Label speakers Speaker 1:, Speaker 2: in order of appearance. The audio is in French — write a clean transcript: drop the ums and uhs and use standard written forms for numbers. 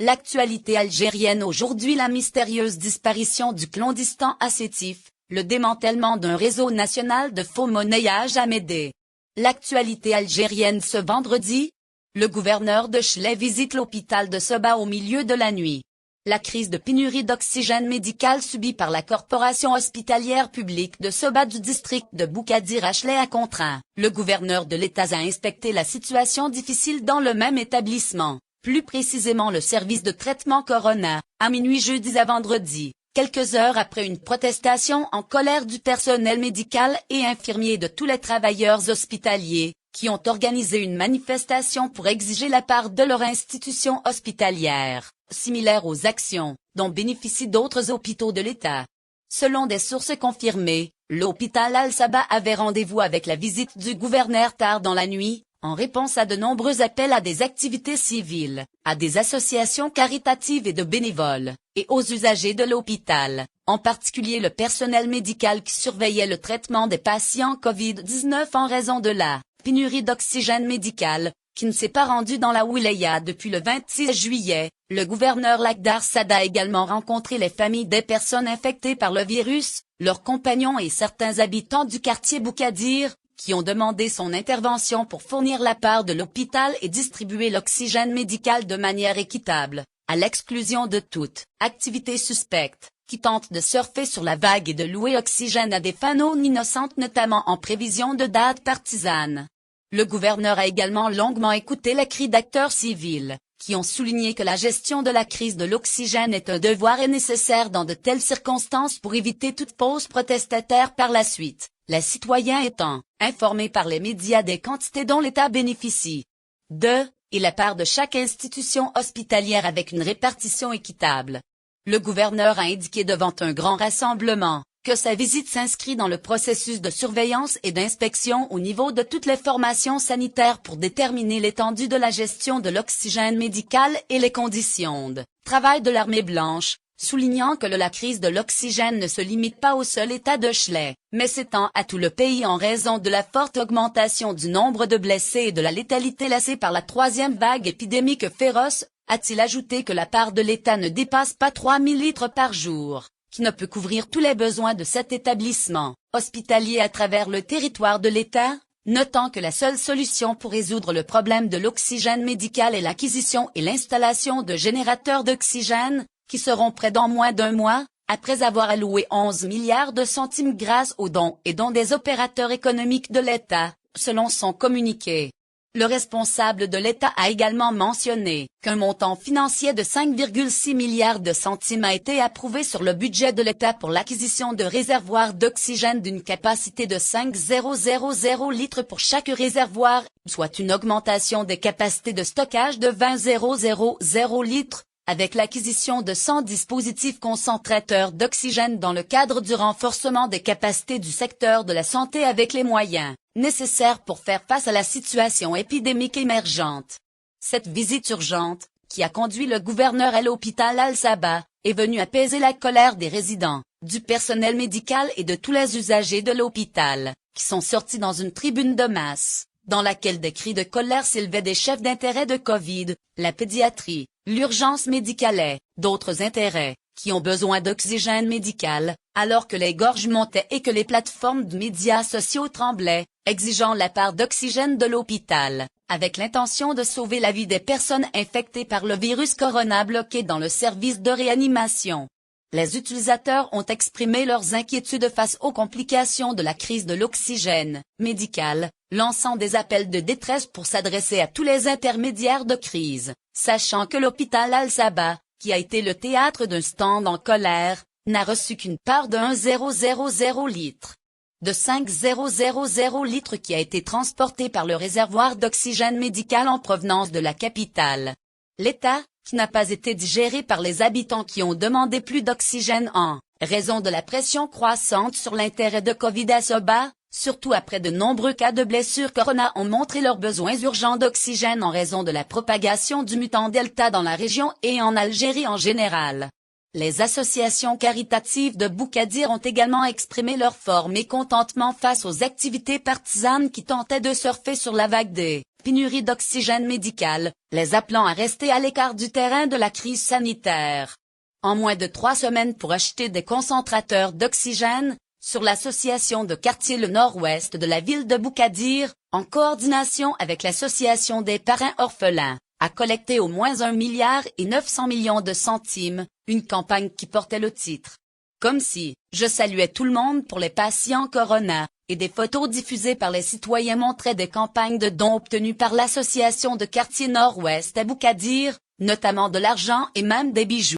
Speaker 1: L'actualité algérienne aujourd'hui, la mystérieuse disparition du clandestin à Sétif, le démantèlement d'un réseau national de faux monnayage à Médé. L'actualité algérienne ce vendredi, le gouverneur de Chelais visite l'hôpital de Sebha au milieu de la nuit. La crise de pénurie d'oxygène médical subie par la corporation hospitalière publique de Sebha du district de Boukadir à Chelais a contraint le gouverneur de l'État à inspecter la situation difficile dans le même établissement. Plus précisément le service de traitement Corona, à minuit jeudi à vendredi, quelques heures après une protestation en colère du personnel médical et infirmier de tous les travailleurs hospitaliers, qui ont organisé une manifestation pour exiger la part de leur institution hospitalière, similaire aux actions dont bénéficient d'autres hôpitaux de l'État. Selon des sources confirmées, l'hôpital Al-Sabah avait rendez-vous avec la visite du gouverneur tard dans la nuit, en réponse à de nombreux appels à des activités civiles, à des associations caritatives et de bénévoles, et aux usagers de l'hôpital, en particulier le personnel médical qui surveillait le traitement des patients Covid-19 en raison de la pénurie d'oxygène médical, qui ne s'est pas rendu dans la wilaya depuis le 26 juillet. Le gouverneur Lakhdar Saad a également rencontré les familles des personnes infectées par le virus, leurs compagnons et certains habitants du quartier Boukadir, qui ont demandé son intervention pour fournir la part de l'hôpital et distribuer l'oxygène médical de manière équitable, à l'exclusion de toute activité suspecte, qui tente de surfer sur la vague et de louer oxygène à des fins non innocentes notamment en prévision de dates partisanes. Le gouverneur a également longuement écouté les cris d'acteurs civils, qui ont souligné que la gestion de la crise de l'oxygène est un devoir et nécessaire dans de telles circonstances pour éviter toute pause protestataire par la suite, les citoyens étant informés par les médias des quantités dont l'État bénéficie. 2. Et la part de chaque institution hospitalière avec une répartition équitable. Le gouverneur a indiqué devant un grand rassemblement que sa visite s'inscrit dans le processus de surveillance et d'inspection au niveau de toutes les formations sanitaires pour déterminer l'étendue de la gestion de l'oxygène médical et les conditions de travail de l'armée blanche, soulignant que la crise de l'oxygène ne se limite pas au seul État de Chelais, mais s'étend à tout le pays en raison de la forte augmentation du nombre de blessés et de la létalité laissée par la troisième vague épidémique féroce, a-t-il ajouté que la part de l'État ne dépasse pas 3000 litres par jour, qui ne peut couvrir tous les besoins de cet établissement hospitalier à travers le territoire de l'État, notant que la seule solution pour résoudre le problème de l'oxygène médical est l'acquisition et l'installation de générateurs d'oxygène, qui seront prêts dans moins d'un mois, après avoir alloué 11 milliards de centimes grâce aux dons et dons des opérateurs économiques de l'État, selon son communiqué. Le responsable de l'État a également mentionné qu'un montant financier de 5,6 milliards de centimes a été approuvé sur le budget de l'État pour l'acquisition de réservoirs d'oxygène d'une capacité de 5,000 litres pour chaque réservoir, soit une augmentation des capacités de stockage de 20,000 litres, avec l'acquisition de 100 dispositifs concentrateurs d'oxygène dans le cadre du renforcement des capacités du secteur de la santé avec les moyens nécessaires pour faire face à la situation épidémique émergente. Cette visite urgente, qui a conduit le gouverneur à l'hôpital Al-Sabah, est venue apaiser la colère des résidents, du personnel médical et de tous les usagers de l'hôpital, qui sont sortis dans une tribune de masse, dans laquelle des cris de colère s'élevaient des chefs d'intérêt de Covid, la pédiatrie, l'urgence médicale et d'autres intérêts, qui ont besoin d'oxygène médical, alors que les gorges montaient et que les plateformes de médias sociaux tremblaient, exigeant la part d'oxygène de l'hôpital, avec l'intention de sauver la vie des personnes infectées par le virus Corona bloquées dans le service de réanimation. Les utilisateurs ont exprimé leurs inquiétudes face aux complications de la crise de l'oxygène médical, lançant des appels de détresse pour s'adresser à tous les intermédiaires de crise, sachant que l'hôpital Al-Sabah, qui a été le théâtre d'un stand en colère, n'a reçu qu'une part de 1,000 litres. De 5,000 litres qui a été transporté par le réservoir d'oxygène médical en provenance de la capitale. L'État, qui n'a pas été digéré par les habitants qui ont demandé plus d'oxygène en raison de la pression croissante sur l'intérêt de Covid à Sebha, surtout après de nombreux cas de blessures Corona ont montré leurs besoins urgents d'oxygène en raison de la propagation du mutant Delta dans la région et en Algérie en général. Les associations caritatives de Boukadir ont également exprimé leur fort mécontentement face aux activités partisanes qui tentaient de surfer sur la vague des pénuries d'oxygène médical, les appelant à rester à l'écart du terrain de la crise sanitaire. En moins de 3 semaines pour acheter des concentrateurs d'oxygène, sur l'association de quartier le nord-ouest de la ville de Boukadir, en coordination avec l'association des parrains orphelins, a collecté au moins 1,9 milliard de centimes, une campagne qui portait le titre « Comme si je saluais tout le monde pour les patients Corona » et des photos diffusées par les citoyens montraient des campagnes de dons obtenues par l'association de quartier nord-ouest à Boukadir, notamment de l'argent et même des bijoux.